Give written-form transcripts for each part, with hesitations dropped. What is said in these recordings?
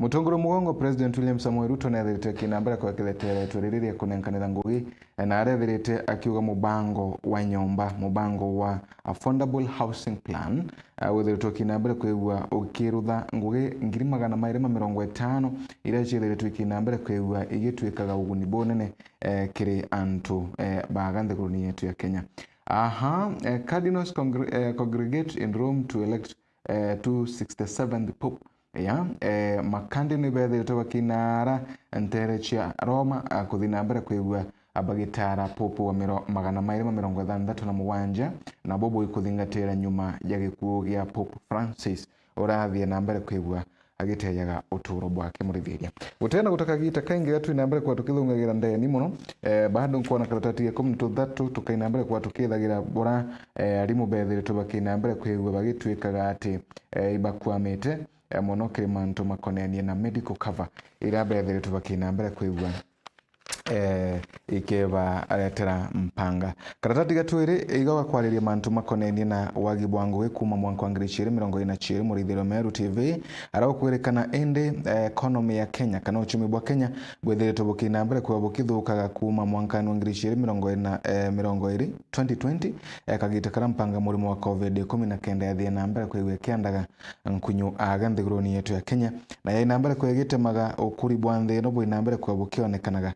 Mutongoro mugongo President William Samoei Ruto nathirite kinambara kwa kiletera tuririria kunenkanira ngugi na arethirite akiuga mubango wa nyomba mubango wa affordable housing plan withiritwo kinambara kwigua ukirutha ngugi 250 iria ciithiritwo kinambara kwigua igitwikaga uguni bonene kiri antu baganthi kuruni yetu ya Kenya. Cardinals congregate in Rome to elect 267th Pope. Makandi ni bethiritwo bakinara nterechia Roma kuthina mbere kwigua abagitara popo wa 267 na bobo ikuthingatira nyuma ya gikuo gia Pope Francis urathie na mbere kwigua agiteyaga uturo bwake murithiria gutena gutaka gita kaingi gatu na mbere kwa tukithungagira ndeni muno bado nkuona karatati ya 13 tukaina mbere kwa tukithagira bora arimu bethiritwo bakina mbere kwigua bagitwikaga ati ibakwamite muno kirimantu makonenie na medical cover irabethiritwo bakina mbere kwigua ikeba aretera mpanga karatati gatwiri igawa kwariria mantu makonenie na wagi bwangu kuma mwanko angiricire 20 murithiro Meru TV araho kwerekana ende economy ya Kenya kana uchumi bwa Kenya bwethiritwo bukina mbere kwa bukithukaga kuma mwanka angiricire 2020 kagita karampanga murimo wa COVID-19 yathie na mbere kwigwe kiandaga nkunyu aganthiguroni yetu ya Kenya na yaina mbere kwegite maga ukuri bwa nthi no bwina mbere kwa bukionekanaga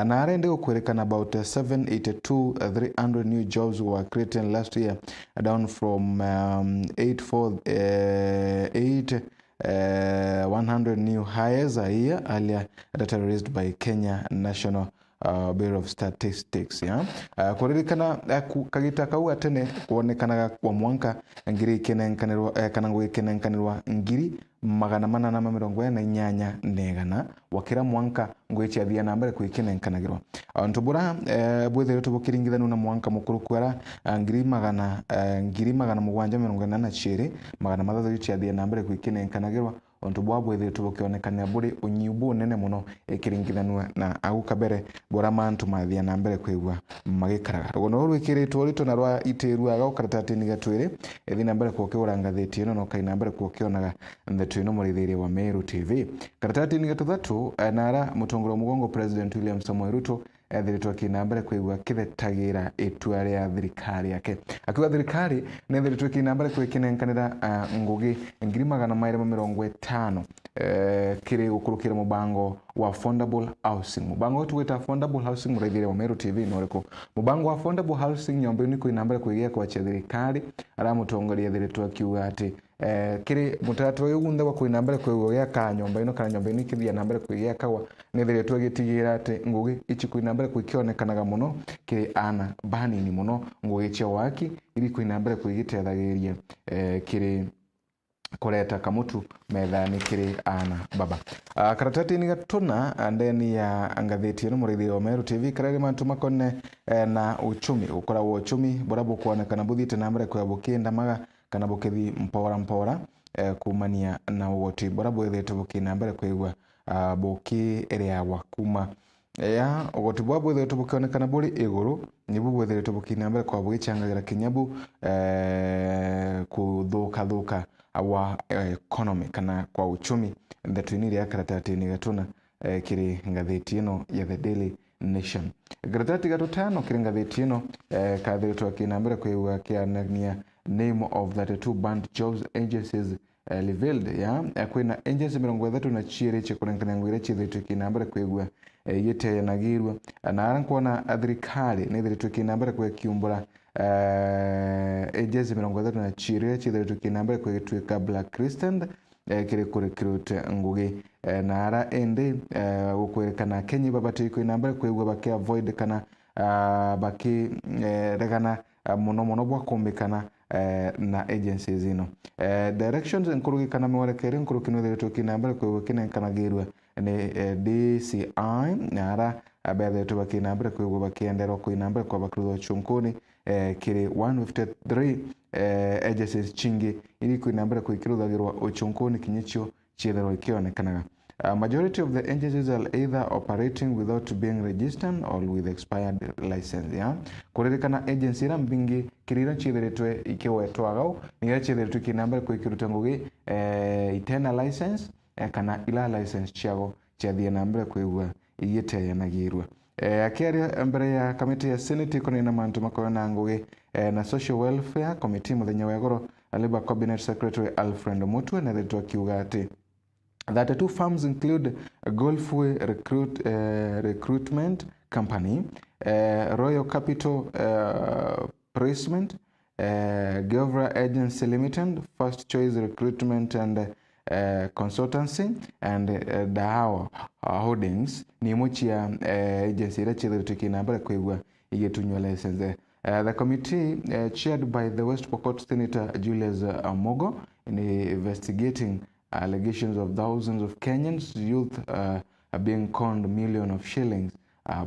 na arende kwerekana about 782,300 new jobs were created last year down from 100 new hires a year earlier data released by Kenya National Bureau of Statistics kuririkana kagita kau atene kuonekanaga kwa mwanka ngiri kenenkanirwa kana ngui kenenkanirwa ngiri 848 negana wakira mwanka ngui chiathia na mbere kwikenenkanagirwa ntubura bwethiritwo bukiringithanu na mwanka mukuru kwara ngiri 782 magana mathathu chiathia na mbere kwikenenkanagirwa onto bwethiritwo bukionekana buri unyibu nene muno ikiringithanwa na au kabere bora mantu mathia na mbere kwigwa magikaraga rugono rwikiritwo rito na rwa itiru aga ukaratati ni gatwire ethi na mbere kwokigura ngatheti ino no kaina mbere kwokionaga nthetu ino murithiria wa Meru TV karatati ni gatuthatu nara mutongoro mugongo President William Samoei Ruto ethiritwo kina mbere kwigwa kithetagira itua ria thirikari yake akiwa thirikari ne ethiritwo kina mbere kwikinenkanira ngugi 250 kiri gukurukira mubango wa affordable housing mubango wetu wita affordable housing murithiria wa Meru TV noreko mubango wa affordable housing nyombe ni kuina mbere kwigia kwa thirikari ara mutongoria ethiritwo akiuga ati kiri mutatu yugunthe wa kuina mbere kwigwa ka nyomba ino kana nyomba ni kithia na mbere kwigia kawa nethiritwo gitigira ati ngugi ichi kuina mbere kwikionekanaga muno kiri ana banini muno ngugi cia waki iri kuina mbere kwigitethagiriria kiri kureta kamutu methani kiri ana baba karatati ni gatuna ndeni ya angatheti no murithirio Meru TV karari mantu makone na uchumi ukora wa uchumi borabo kuonekana buthite na mbere kwa bukinda maga kana bukithi mpora kumania na woti borabo ethete bukina mbere kwigwa buki area wakuma ogoti bwabo ethete bukionekana buri iguru nibu bwethete bukina mbere kwa bugichangagira kinyabu kuthuka wa economy kana kwa uchumi ndetuini ya karatati ni gatuna kiri ngatheti ino ya The Daily Nation karatati gatutano kiri ngatheti ino kathiritwo kina mbere kwigwa kianania name of 32 banned jobs agencies revealed kwina agencies 30 na chiri chikurenkana ngwire chithitwe kina mbere kwigwa yeteyanagirwa na arankona thirikari ne thitwe kina mbere kwa kiumbura agencies 30 na chiri chithitwe kina mbere kwa gitwika Black Christian kiri kurekrute ngugi na ara ende gukwerekana Kenya babati kwina mbere kwigwa baki avoid kana baki regana muno bwa kumbikana na agencies ino directions nkurugi kana mwerekere nkurugi no thitwe kina mbere kwigwa kinenkanagirwa ni DCI nara abethe bakina mbere kwigwa bakienderwa kwina mbere kwa bakrutho chunkuni kiri 153 agencies chingi ili kwina mbere kwikiruthagirwa uchunkuni kinyicho chietherwa ikionekanaga majority of the agencies are either operating without being registered or with expired license kuririkana agency ra mbingi kirira chitheretwe ikiwetwagao niga chitheretwe kina mbere kwikiruta ngugi itena license kana ila license ciago ciathie na mbere kwigua igiteyanagirwa akiaria mbere ya kamiti ya Senate ikonena mantu makoona ngugi na social welfare committee muthenya wa goro Labour Cabinet Secretary Alfred Mutwe na retwa kiuga ati that the two firms include Golfway Recruitment Company, Royal Capital Placement, Govra Agency Limited, First Choice Recruitment and Consultancy, and Dahawa Holdings ni muchi ya agency ira chithiritukia mbere kwigua igetunywa license. The committee chaired by the West Pokot Senator Julius Mogo in investigating allegations of thousands of Kenyans youth being conned millions of shillings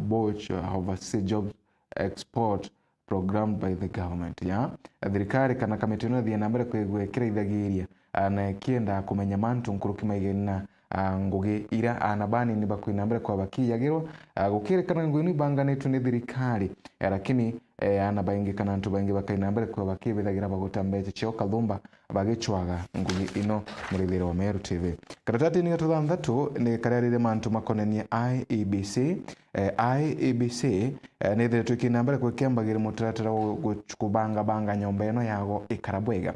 bought overseas job export programmed by the government. Thirikari kana kamiti ino thie na mbere kwigwikira ithagiria na kienda kumenya mantu nkuruki maigena ngugi ira anabani ni bakwina mbere kwa bakiyagirwa gukirikana ngugi ni banganitwe ni thirikari lakini anabaingi kana antu baingi bakaina mbere kwa bakibithagira bagutambeche cio kathumba bagichwaga ngugi ino murithiro wa Meru TV. Karatati ni gatuthanthatu ni kararire mantu makonenie IEBC. IEBC ni thiritwe kina mbere kwa kiambagire mutaratara kubanga nyomba ino yago ikarabwega.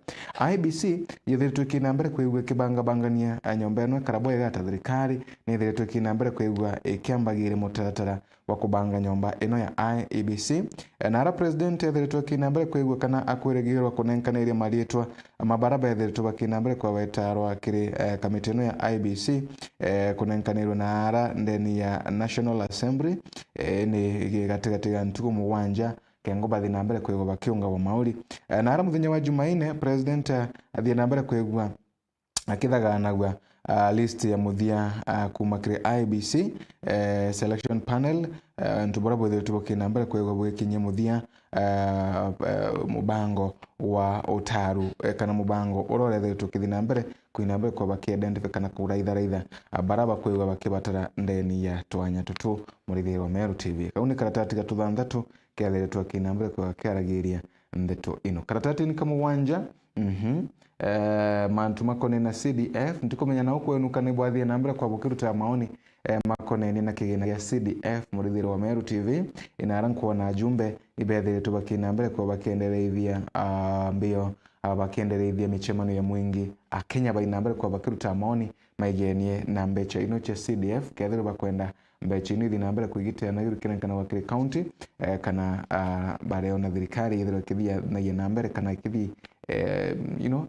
IEBC yithiritwe kina mbere kwa igwe kibangania nyomba ino ikarabwega ta thirikari ni thiritwe kina mbere kwa igwa ikiambagire mutaratara wa kubanga nyomba ino ya IEBC. Nara president yathiritwe kina mbere kwa igwa kana akwiregirwa kunenkaniria marietwa mabaraba yathiritwe bakina mbere kwa wetarwa kiri kamiti ino ya IEBC kunenkanirwa nara ndeni ya National Assembly ni gatigatiga ntuku muwanja kengo bathi na mbere kwigwa bakiunga wa mauri nara muthenya wa Jumaine president athie na mbere kwigwa akithaganagwa list ya muthia kuma kiri IEBC selection panel ntubora bwethe tubokina mbere kwigwa bwekinye muthia mubango wa utaru kana mubango urorethe tukithina mbere kuina mbere kwa bakiidentify kana kuraitha baraba kwigwa bakibatara ndeni ya twanya tutu murithiro wa Meru TV. Kauni karatati gatuthanthatu kethiritwe kina mbere kwa kiaragiria ndeto ino karatati ni kama uwanja mantu makone na CDF ntikomenya na uko enuka ni bwathie na mbere kwa bukiruta maoni makone na kigina ya CDF murithiro wa Meru TV inarankuwa na jumbe ibethiritwe bakina mbere kwa bakiendereithia mbio bakiendereithia michemano ya mwingi Kenya baina mbere kwa bakiruta maoni maigenie na mbecha ino cha CDF kethiro bakwenda mbecha ino thina mbere kwigitira na yurikana kana wakiri county kana bareo na thirikari ithiro kithia na yena mbere kana kithi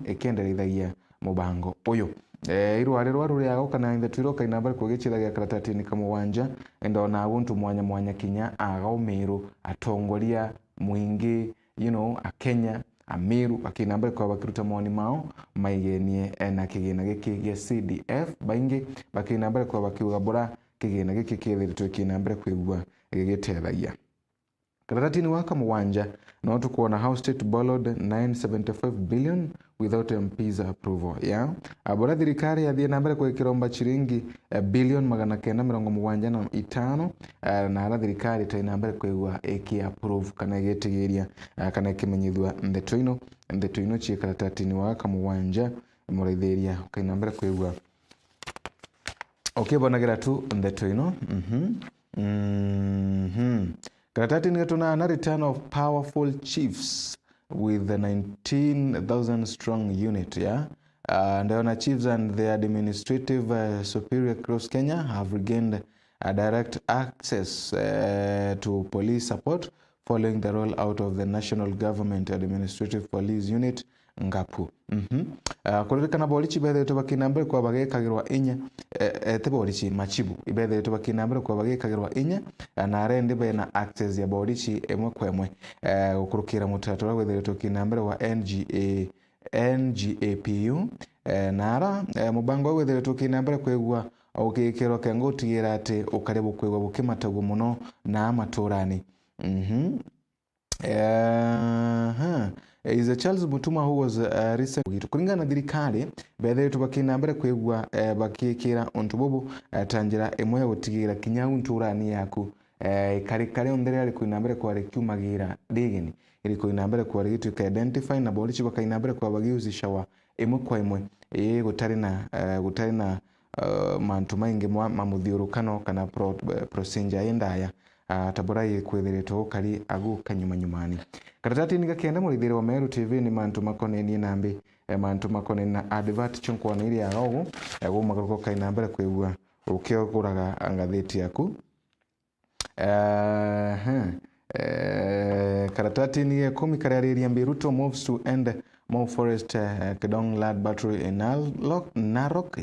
ekendereithagia mubango uyu irwari rwaru yago kana inthe twiroka ina mbere kwigitiragia karatati ni kama uwanja ndona wuntu mwanya kinya agaumiru atongoria mwingi Kenya Amiru akina mbere kwa bakiruta moni mao maigenie na kigina giki gya CDF baingi bakina mbere kwa bakiuga bora kigina giki kithiritwe kina mbere kwigwa gigitethagia karatati ni waka muwanja no tukuona how state borrowed 975 billion without MP's approval abora thirikari yathie na mbere kwa kiromba chiringi billion 975 na ara thirikari taina mbere kwigwa approve kana igitigiria kana ikimenyithwa ndeto ino chi karatati ni waka muwanja murithiria kaina mbere kwigwa bonagira tu ndeto ino karatati ni tuna return of powerful chiefs with the 19,000 strong unit and chiefs and the administrative superior across Kenya have regained direct access to police support following the roll out of the National Government Administrative Police Unit Ngapu. Kuririkana borichi bethe bakina mbere kwa bagekagirwa inya te borichi machibu ibethe bakina mbere kwa bagekagirwa inya na rende bena access ya borichi emwe kwa emwe gukurukira mutaratara gwethe tukina mbere wa NGAPU nara mubango gwethe tukina mbere kwegwa ukikero kengotigira ati ukaribu kwegwa bukimatagu muno na amaturani is a Charles Mutuma who was recent kuringana na thirikari bethe tubakina mbere kwegwa bakikira ontububu tanjira emwe gutigira kinya unturani yaku kare ondere ari kuina mbere kwa rekiumagira digini iri kuina mbere kwa rigitu ka identify na bolichi bakaina mbere kwa bagiuzisha wa emwe kwa emwe gutari na mantu maingi mamuthiurukano kana procedure indaya taburai kwithiritwo kari agu kanyumanyumani karatati ni gakenda murithire wa Meru TV ni mantu makoneni nambi mantu makoneni na advert chunkwana iri agagu ego magaruko kaina mbere kwigua ukioguraga ngatheti yaku karatati ni 10 karariria Ruto moves to end Mau Forest Kedong Lad Battery in Narok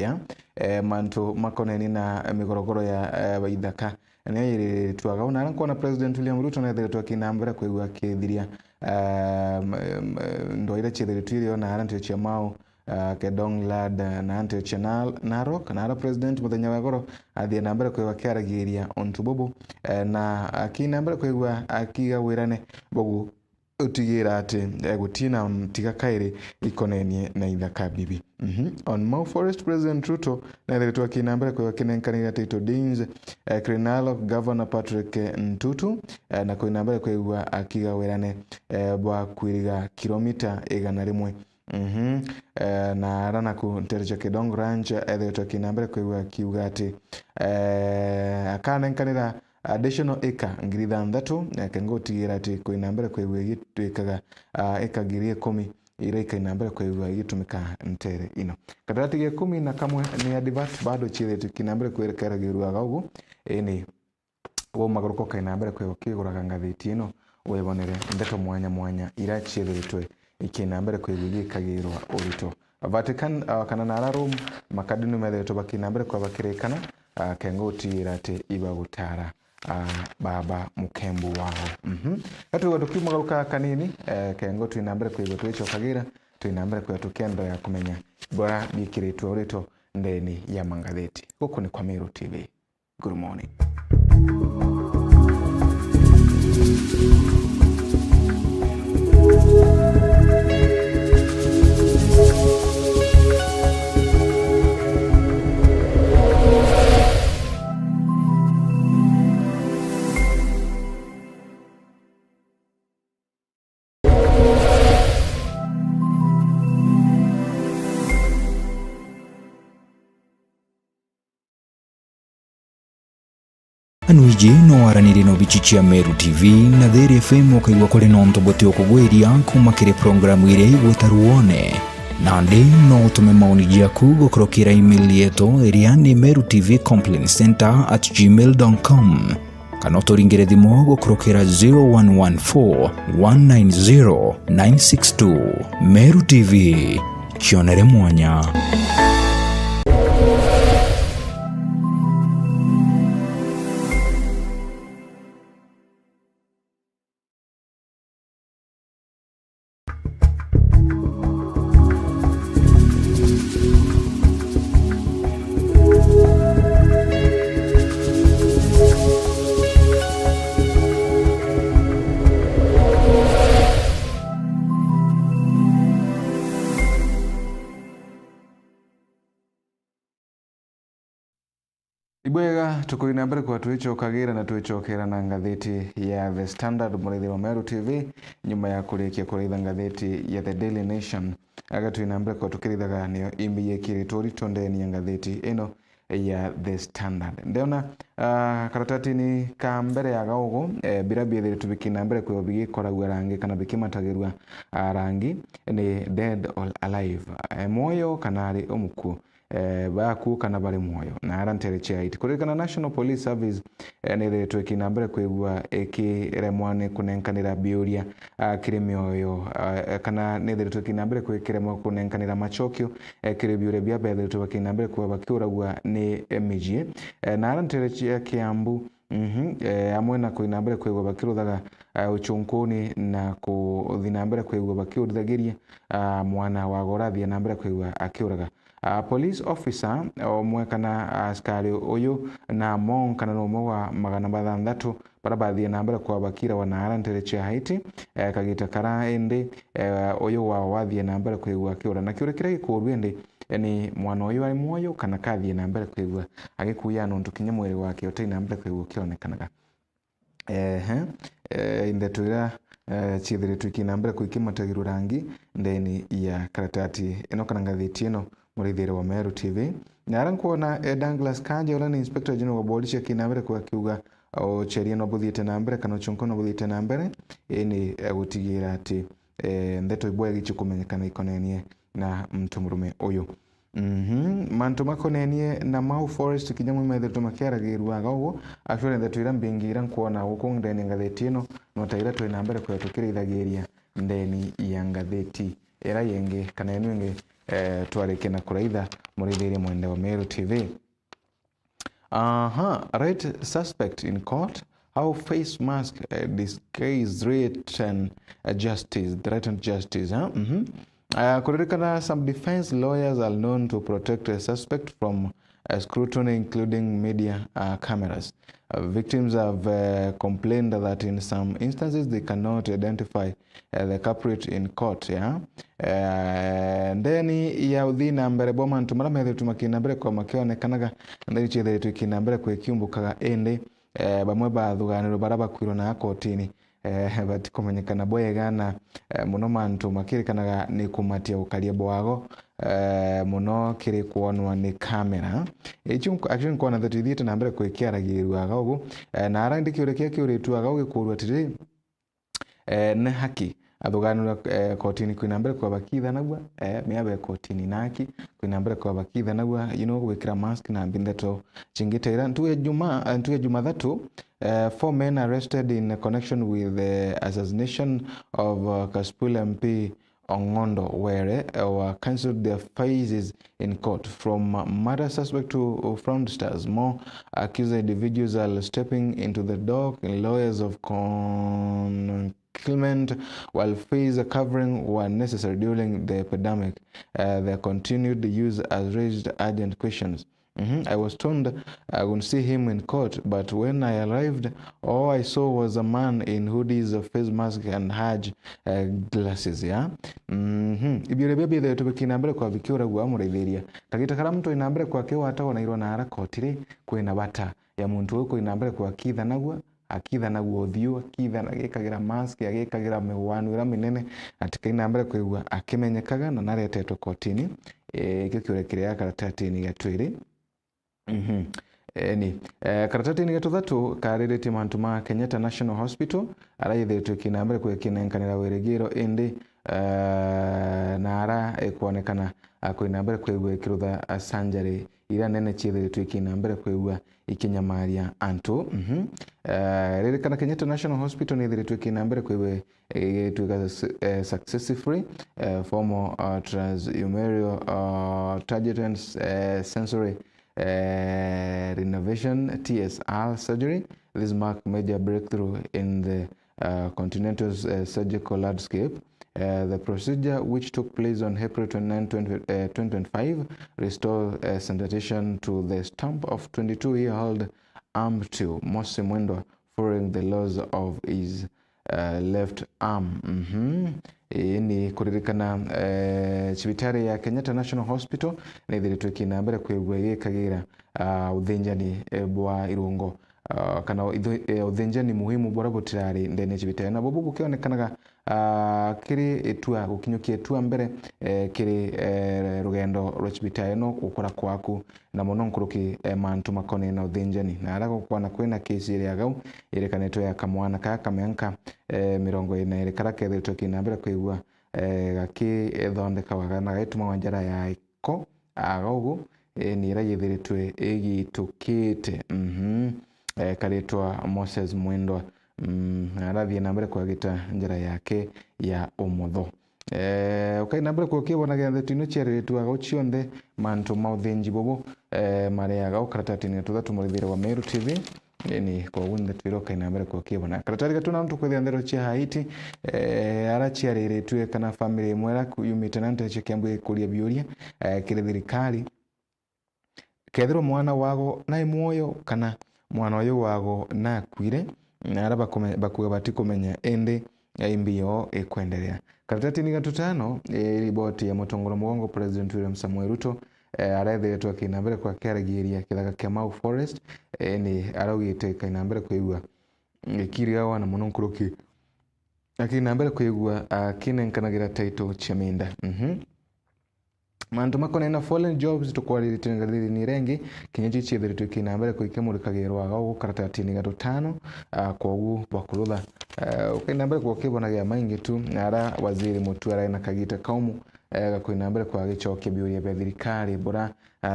mantu makoneni na migorogoro ya ithaka ni tuaga una kuona President William Ruto na thirito kinambira kwigua kithiria ndoire chithirituirio na arantio cha Mau Kedong Lad na antio cha Narok na President muthenya wa goro athie nambira kwigua kiaragiria ontububu na akinambira kwigua akiga wirane bogu utigira ati gutina mtiga kairi ikonenie na ithaka bibi on Mau Forest President Ruto na thirito kinambira kwigua kinenkanira Tito Deans Crinalo Governor Patrick Ntutu na kwinambira kwigua akiga wirane bwa kwiriga kilomita 100 na arana ku Tercha Kedong Ranch thirito kinambira kwigua kiugati akanenkanira additional acre ngiri 3 kengotigira ati kwinambira kwigua gitwikaga acre ngiri 10 ira ikainambira kwigua gitumika ntere ino katarati ge 10 na kamwe ni advert bado chire kinambira kwirikara giruaga ugu ni wo magaruko kainambira kwigua kiguraga ngatheti ino webonere ndeto mwanya ira chiritwe ikinambira kwigua gikagirwa urito Vatican kana na Rome makadinu metheto bakinambira kwa bakirikana kengotigira ati ibagutara baba mukembu wao katu tukimagaruka kanini kengo twinambere kwigwa twicho kagira twinambere kwa tukendo ya kumenya bora bikiritwe urito ndeni ya mangatheti huko ni kwa Meru TV. Good morning. Anuiji no waraniri no bichichia Meru TV na Theri FM wakaigwa kule no ntobote okugwiria kumakire programu ire igwetaruone na ndi no utume maoni jaku gukurukira email yetu iria ni merutv-complaint-center@gmail.com kana uturingire thimu gukurukira 0114 190 962 Meru TV kionere mwanya. Ibwega tukuinambere kwa tuicho kagira na tuicho kera na ngatheti ya The Standard murithi wa Meru TV nyuma ya kurikia kuritha ngatheti ya The Daily Nation aga tuinambere kwa tukirithaga niyo imbi yekiritori tondeni ya ngatheti ino ya The Standard ndeona karatati ni ka mbere ya gaugo birabi thiri tubikinambere kwa bigikoragwa rangi kana bikimatagirwa rangi ni dead or alive moyo kana ari omuku baku kana bari moyo na arantere chaiti kurikana National Police Service nere twekinambere kwigwa ekiremwane kunenkanira biuria kirimyoyo kana nere twekinambere kwikiremwa kunenkanira machokyo kiribiure bya bethe twekinambere kwa bakiuragwa ni emijie na arantere chia Kiambu amwe na kuinambere kwigwa bakiruthaga uchunkuni na kuthinambere kwigwa bakiurithagiria mwana wa gorathia nambere kwigwa akiuraga police officer omwe kana askari uyu na mon kana no mwa magana bathanthatu barabathie nambere kwa bakira wana arantere cha Haiti kagita kara ende uyu wa wathie nambere kwigwa akiura na kiure kire gikurwe ende ni mwana uyu ari moyo kana kathie nambere kwigwa agikuya nundu kinya mwiri wake otai nambere kwigwa kionekanaga inde tuira chithire tukinambere kuikimatagirwo rangi ndeni ya karatati ino kana ngatheti ino muridhire wa Meru TV na arankuona Douglas Kanja ula ni Inspector General wa Bolisha kinambere kwa kiuga o cheria no buthite na mbere kana chonko no buthite na mbere ni gutigira ati ndeto ibwa gichikumenyekana ikonenie na mtu murume uyu mantu makonenie na Mau Forest kinyamu methe tumakiaragirwaga ugo actually ndeto ira mbingira nkuona guko ndeni ngatheti ino no taira twi na mbere kwetukirithagiria ndeni ya ngatheti era yenge kana enu yenge twareke na kuraitha murithirie mwende wa Meru TV. Right suspect in court. How face mask disguise threatened justice. Kuririkana some defense lawyers are known to protect a suspect from scrutiny, including media cameras. Victims have complained that in some instances they cannot identify the culprit in court. Ndeni ya uthina mbere boma ntumara methe tumakina mbere kwa makionekanaga ndari chethe tukina mbere kwa kiumbukaga ende bamwe bathuganiro baraba kwiro na kotini batikumenyekana bwega na muno mantu makirikanaga ni kumatia ukaria bwago muno kiri kuonwa ni kamera actually kuona that ithiite na mbere kwikiaragirwaga ugu na arandi kiurekia kiuritwaga ugikurwa tiri ne haki athuganira kotini kwina mbere kwa bakitha nagwa miabe kotini naki kwina mbere kwa bakitha nagwa gwikira mask na mbindeto chingitera ntuye Jumathatu 4 men arrested in connection with the assassination of Kasipul MP Ongondo were cancelled their phases in court. From murder suspect to fraudsters, more accused individuals are stepping into the dock in lawyers of concealment while face covering were necessary during the epidemic. Their continued use has raised urgent questions. I was told I would see him in court, but when I arrived, all I saw was a man in hoodies, a face mask, and Hajj glasses. Ibiure bebe tubikina mbere kwa bikiura gwa murithiria kagita kara mtu ina mbere kwa kiwa hata wanairwa na ara kotire kwina bata ya muntu uko ina mbere kwa kitha nagwa akitha nagwo thiu akitha nagikagira mask agikagira miwanu ira minene atika ina mbere kwa akimenyekaga na naretetwo kotini ikyo kiurekire ya karatatini gatwiri karatatini gatuthatu kaririti mantu ma Kenyatta National Hospital araithetwe kina mbere kwa kinenkanira weregiro indi na ara ikuonekana kwina mbere kwa kirutha sanjari ira nene chiethetwe kina mbere kwa ikinyamaria antu ririkana Kenyatta National Hospital ni thiretwe kina mbere kwa tuga successfully formal transhumeral target and sensory renovation TSR surgery. This marked major breakthrough in the continental surgical landscape. The procedure, which took place on April 29, 2025, restored sensation to the stump of 22-year-old Amtu Mose Mwendwa following the loss of his left arm. Ni kuririkana cibitari ya Kenyatta National Hospital ni thiritwe kina mbere kwigwa yikagira uthinjani bwa irungo kana uthinjani muhimu bora butirari ndene cibitari na bobu gukionekanaga kiri etua gukinyukia etua mbere kiri rugendo rwa cibitari no gukora kwaku na muno nkuruki mantu makone na uthinjani na ara gukwana kwina kesi iri agau irekanetwe ya kamwana ka kamenka 40 kara kethetwe kina mbere kwigwa gaki thondeka waga na gaituma wanjara ya iko agaugu ni ira yithiritwe igitukite karitwa Moses Mwendwa arathie na mbere kwa gita njira yake ya umotho okay na mbere kwa kibona gatheti no cheretu aga uchionde mantu mauthinji bobo mariaga ukaratatini tuthatu murithiire wa Meru TV ni kwa wunda twiroka ina mbere kwa kibona karatari gatuna mtu kwithia ndero chia Haiti arachiarire tuwe kana family mwera kuyumite nante chekiambu kuria biuria kire thirikari kethero mwana wago na muoyo kana mwana uyu wago na kwire na araba bakuga batikumenya ende imbio ekwendelea karatini gatutano riboti ya mutongoro mugongo President William Samuel Ruto arethetwo kina mbere kwa kiaragiria kithaga kia Mau Forest ni araugite kina mbere kwigwa kiria wana muno nkuruki akina mbere kwigwa kinenkanagira title chaminda mantu makonena fallen jobs tukwariritingariri ni rengi kinyaji chithiri tukinambere kuikemurikagirwa gago karatatini gatutano kogu bakurutha ukinambere kukibonagia maingi tu ara waziri Mutua na Kagita Kaumu gakwinambere kwa gichoke biuria be thirikari bora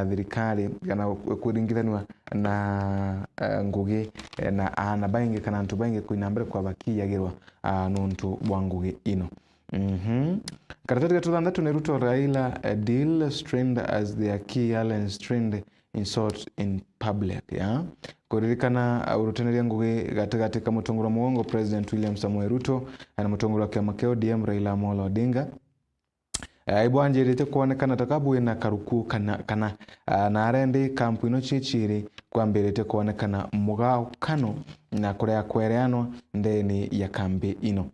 thirikari kana kuringithanwa na ngugi na baingi kana antu baingi kuinambere kwa bakiyagirwa nuntu bwa ngugi ino. Karatati gatuthandatu ni Ruto Raila a deal strained as their key alliance strained in sort in public kuririkana uruteneria ngugi gatagati ka mutongoro mugongo President William Samoei Ruto na mutongoro wa kiama kia ODM Raila Amolo Odinga ibwanjirite kuonekana takabu na karuku kana na arendi kampu ino chichiri kwambirite kuonekana mugao kano na kurea kwereanwa ndeni ya kambi ino.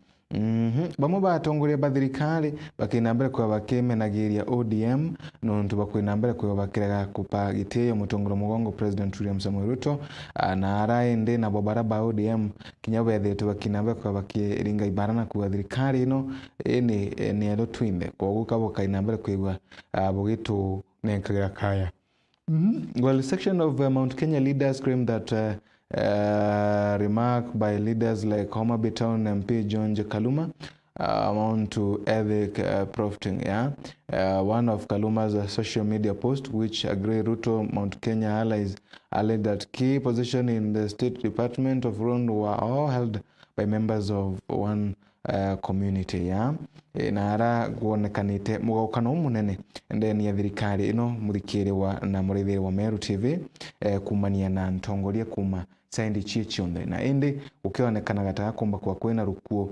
Bamwe batongoria bathirikari bakinambere kwa bakemenagiria ODM nontu bakwinambere kwa bakiraga kupagitio mutongoro mugongo President William Samoei Ruto na araende na bobara ba ODM kinyabethe bakinambere kwa bakiringa ibarana kwa thirikari ino ni ero twinde kogu kabo kainambere kwa bogitu nenkagira kaya. Well, section of Mount Kenya leaders claim that remark by leaders like Homa Bay Town MP John Kaluma amount to ethic profiting. One of Kaluma's social media posts, which agree Ruto Mount Kenya allies alleged that key position in the State Department of Road were all held by members of one community. Na ara guonekanite mugaukano munene ndeni ya thirikari ino muthikiriwa na murithiri wa Meru TV kumania na ntongoria kuma saindi chichionde na indi ukionekana gataga kumba kwa kwena rukuo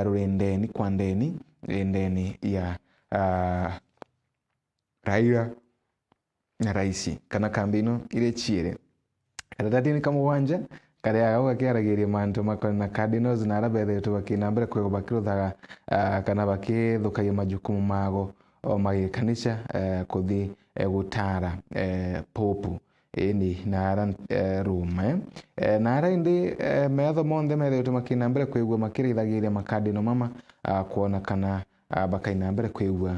rurendeni kwa ndeni ya Raila na raisi kana kambino ile chiere katatini kama wanja kare agaga kiaragiria mantu makona Cardinals na arabethe tu bakinambere kwego bakiruthaga kana bakithukagia majukumu mago magikanisha kuthi gutara popu ni nara Roma nara indi metho monde methe tu makinambere kwego makirithagiria makadino mama kuona kana bakainambere kwego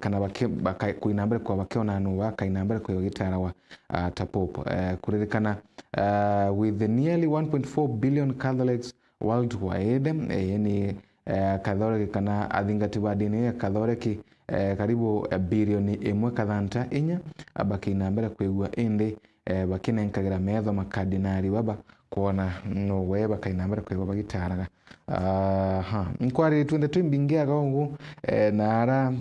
kana kuinambere kwa bakiona nuwa kainambere kwa gitara wa tapopo kuririkana with the nearly 1.4 billion Catholics worldwide yani Catholic kana athingati ba dini ya Catholic karibu bilioni 1.4 abakinambere kwegwa indi bakinenkagira metho makadinari baba kuona no weba kainambere kwegwa bagitaraga nkwari twende twimbingia gongu nara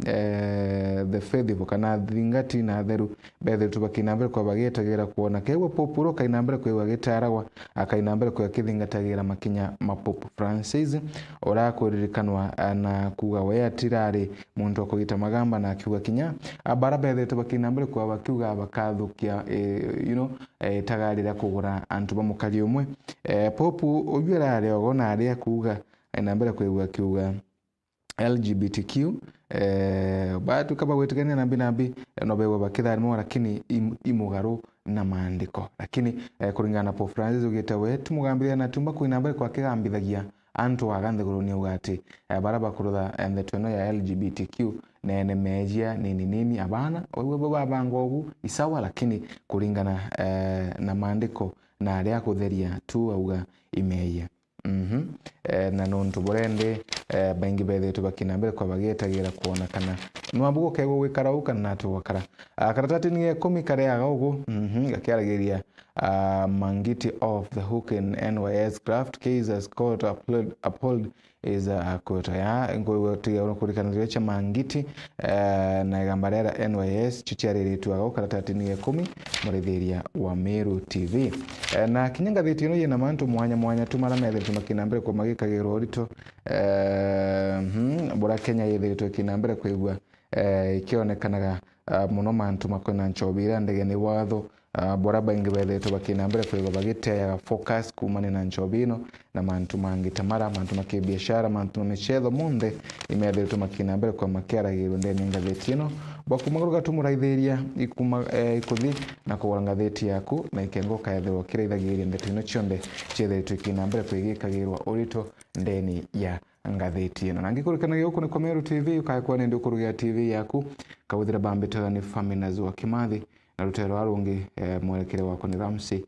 the faithful kana thingati na theru bethe tubakinambere kwa bagetagira kuona kegwa popuro kainambere kwa gitaragwa akainambere kwa kithingatagira makinya mapopu Francis orakurikanwa na kuga we atirari muntu akugita magamba na akiuga kinya abara bethe tubakinambere kwa bakiuga bakathukia tagarira kugura antu bamukali umwe popu ujwerare ogona ari akuga inambere kwegwa kiuga LGBTQ batu kaba wetukania nambi no bewa bakithari lakini imugaru na maandiko lakini kuringana po Francis ugita wetu mugambiria na tumba kuinambere kwa kigambithagia antu aganthe guruni ugati baraba kurutha and the tono ya LGBTQ nene mejia nini abana wewe baba ngogu isawa lakini kuringana na maandiko na aria kutheria tu auga imeia na nontu borende baingi bethe tubakinambere kwa bagetagira kuona kana nwambugo kego wikarauka na tuwakara karatati ni 10 kare agago gakiaragiria Mangiti of the hook in NYS craft case as court uphold is a court ngo tiga kurikana cha Mangiti na gambarera NYS chichiariri tu agago karatati ni 10 murithiria wa Meru TV na kinyanga thitino yena mantu mwanya tumara methe tumakinambere kwa magikagiro rito bora Kenya yethe kinambere kwigwa ikionekanaga muno mantu makona nchobira ndege ni watho bora baingi bethe bakinambere kwigwa bagiteya focus kumane na nchobino na mantu mangitamara mantu makibiashara mantu mechetho munde imethe makinambere kwa makiaragiro ndeni ngathitino bakumagaruka tumuraithiria ikuthi na kugora ngathiti yaku na ikengoka yathe kirithagiria ndeto ino chionde chethe tukinambere kwigikagirwa urito ndeni ya ngatheti ino. Na ngikurikanagia huko ni kwa Meru TV, ukaekuwa ni ndikurugia TV yaku kawuthira bambitega ni Famina Zua Kimathi na rutero arungi mwerekere wako ni Ramsey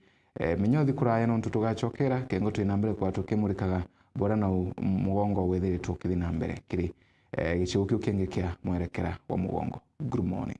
minyothi kuraya no tutugachokera kengo twina mbere kwa tukimurikaga bora na mugongo wethire tukithi na mbere kiri gichigo kiu kingi kia mwerekera wa mugongo. Good morning.